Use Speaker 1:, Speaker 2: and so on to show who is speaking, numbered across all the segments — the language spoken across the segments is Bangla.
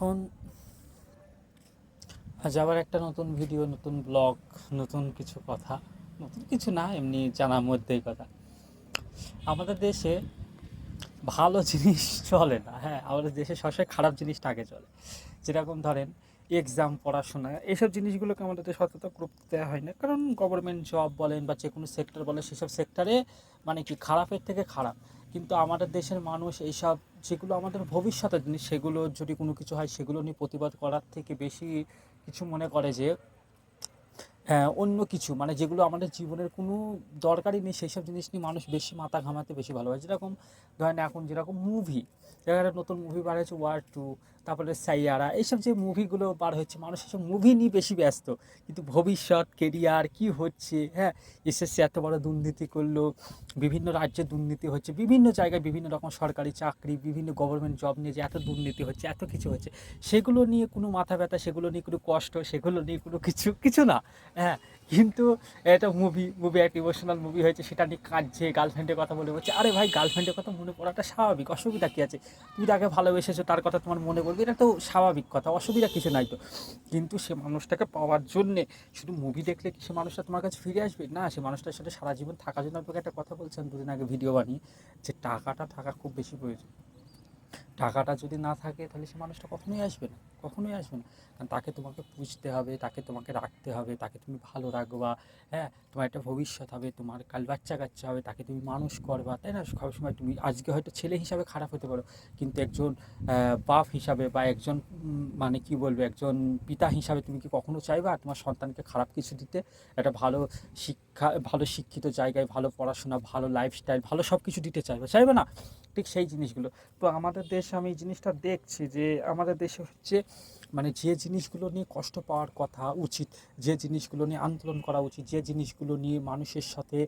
Speaker 1: এখন আজ আবার একটা নতুন ভিডিও, নতুন ব্লগ, নতুন কিছু কথা, নতুন কিছু না, এমনি জানার মধ্যেই কথা। আমাদের দেশে ভালো জিনিস চলে না, হ্যাঁ, আমাদের দেশে সবসময় খারাপ জিনিসটা আগে চলে। যেরকম ধরেন এক্সাম, পড়াশোনা, এইসব জিনিসগুলোকে আমাদের দেশে অতটা গুরুত্ব দেওয়া হয় না, কারণ গভর্নমেন্ট জব বলেন বা যে কোনো সেক্টর বলেন, সেসব সেক্টরে মানে কি খারাপের থেকে খারাপ। কিন্তু আমাদের দেশের মানুষ এইসব, যেগুলো আমাদের ভবিষ্যতের জিনিস, সেগুলো যদি কোনো কিছু হয় সেগুলো নিয়ে প্রতিবাদ করার থেকে বেশি কিছু মনে করে যে অন্য কিছু, মানে যেগুলো আমাদের জীবনের কোনো দরকারই নেই, সেই সব জিনিস নিয়ে মানুষ বেশি মাথা ঘামাতে বেশি ভালোবাসে। যেরকম ধরেন এখন যেরকম মুভি, একটা নতুন মুভি বার হয়েছে ওয়ার 2, তারপরে সাইয়ারা, এইসব যে মুভিগুলো বার হচ্ছে, মানুষ এসব মুভি নিয়ে বেশি ব্যস্ত। কিন্তু ভবিষ্যৎ, কেরিয়ার কি হচ্ছে, হ্যাঁ, এসএসসি এত বড় দুর্নীতি করলো, বিভিন্ন রাজ্যে দুর্নীতি হচ্ছে, বিভিন্ন জায়গায় বিভিন্ন রকম সরকারি চাকরি, বিভিন্ন গভর্নমেন্ট জব নিয়ে যে এত দুর্নীতি হচ্ছে, এত কিছু হচ্ছে, সেগুলো নিয়ে কোনো মাথা ব্যথা, সেগুলো নিয়ে কোনো কষ্ট, সেগুলো নিয়ে কোনো কিছু কিছু না। হ্যাঁ, কিন্তু একটা মুভি একটা ইমোশনাল মুভি হয়েছে, সেটা নিয়ে কাঁদছে, গার্লফ্রেন্ডের কথা বলে বলছে, আরে ভাই, গার্লফ্রেন্ডের কথা মনে পড়াটা স্বাভাবিক, অসুবিধা কী আছে? তুমি তাকে ভালোবেসেছো, তার কথা তোমার মনে পড়বে, এটা তো স্বাভাবিক কথা, অসুবিধা কিছু নাই তো। কিন্তু সে মানুষটাকে পাওয়ার জন্যে শুধু মুভি দেখলে কি সে মানুষটা তোমার কাছে ফিরে আসবে? না, সে মানুষটার সাথে সারা জীবন থাকার জন্য আপনাকে একটা কথা বলছেন দুদিন আগে ভিডিও বানিয়ে, যে টাকাটা থাকা খুব বেশি প্রয়োজন। টাকাটা যদি না থাকে তাহলে সে মানুষটা কখনোই আসবে না, কখনোই আসবে না। কারণ তাকে তোমাকে পুষতে হবে, তাকে তোমাকে রাখতে হবে, তাকে তুমি ভালো রাখবা, হ্যাঁ, তোমার একটা ভবিষ্যৎ হবে, তোমার কাল বাচ্চা কাচ্চা হবে, তাকে তুমি মানুষ করবা, তাই না? সবসময় তুমি আজকে হয়তো ছেলে হিসাবে খারাপ হতে পারো, কিন্তু একজন বাপ হিসাবে বা একজন মানে কি বলবো, একজন পিতা হিসাবে তুমি কি কখনো চাইবা তোমার সন্তানকে খারাপ কিছু দিতে? একটা ভালো শিক্ষা, ভালো শিক্ষিত জায়গায়, ভালো পড়াশোনা, ভালো লাইফস্টাইল, ভালো সব কিছু দিতে চাইবে, চাইবে না? ঠিক সেই জিনিসগুলো। তো আমাদের দেশে আমি এই জিনিসটা দেখছি যে আমাদের দেশে হচ্ছে মানে যে জিনিসগুলো নিয়ে কষ্ট পাওয়ার কথা উচিত, যে জিনিসগুলো নিয়ে আন্দোলন করা উচিত, যে জিনিসগুলো নিয়ে মানুষের সাথে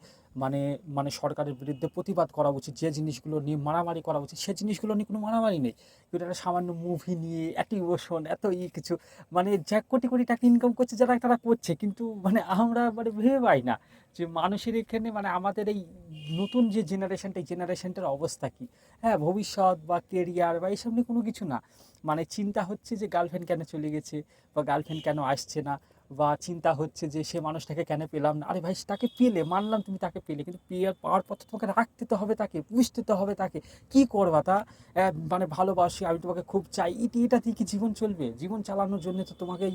Speaker 1: মানে মানে সরকারের বিরুদ্ধে প্রতিবাদ করা উচিত, যে জিনিসগুলো নিয়ে মারামারি করা উচিত, সে জিনিসগুলো নিয়ে কোনো মারামারি নেই। কিন্তু একটা সামান্য মুভি নিয়ে এত ইমোশন, এত কিছু, মানে যা কোটি কোটি টাকা ইনকাম করছে যারা, তারা করছে, কিন্তু মানে আমরা মানে ভেবে পাই না যে মানুষের এখানে মানে আমাদের এই নতুন যে জেনারেশনটা, এই জেনারেশনটার অবস্থা কী। হ্যাঁ, ভবিষ্যৎ বা কেরিয়ার বা এইসব নিয়ে কোনো কিছু না। মানে চিন্তা হচ্ছে যে গার্লফ্রেন্ড কেন চলে গেছে, বা গার্লফ্রেন্ড কেন আসছে না, বা চিন্তা হচ্ছে যে সে মানুষটাকে কেন পেলাম না। আরে ভাই, তাকে পেলে মানলাম, তুমি তাকে পেলে, কিন্তু পাওয়ার পর তো তোমাকে রাখতে তো হবে তাকে, পুষতে তো হবে তাকে। কী করবা তা? মানে ভালোবাসি, আমি তোমাকে খুব চাই, এটা দিয়ে কি জীবন চলবে? জীবন চালানোর জন্য তো তোমাকে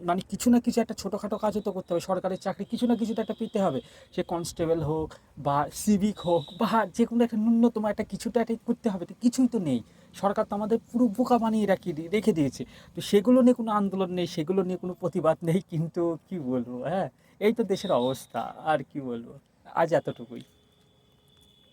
Speaker 1: মানে কিছু না কিছু একটা ছোটোখাটো কাজও তো করতে হবে, সরকারি চাকরি কিছু না কিছু তো একটা পেতে হবে। সে কনস্টেবল হোক বা সিভিক হোক বা যে কোনো একটা ন্যূনতম একটা কিছুটা একটা করতে হবে, তো কিছুই তো নেই। সরকার তো আমাদের পুরো বোকা বানিয়ে রেখে দিয়েছে। তো সেগুলো নিয়ে কোনো আন্দোলন নেই, সেগুলো নিয়ে কোনো প্রতিবাদ নেই, কিন্তু কি বলবো, হ্যাঁ, এই তো দেশের অবস্থা, আর কি বলবো। আজ এতটুকুই।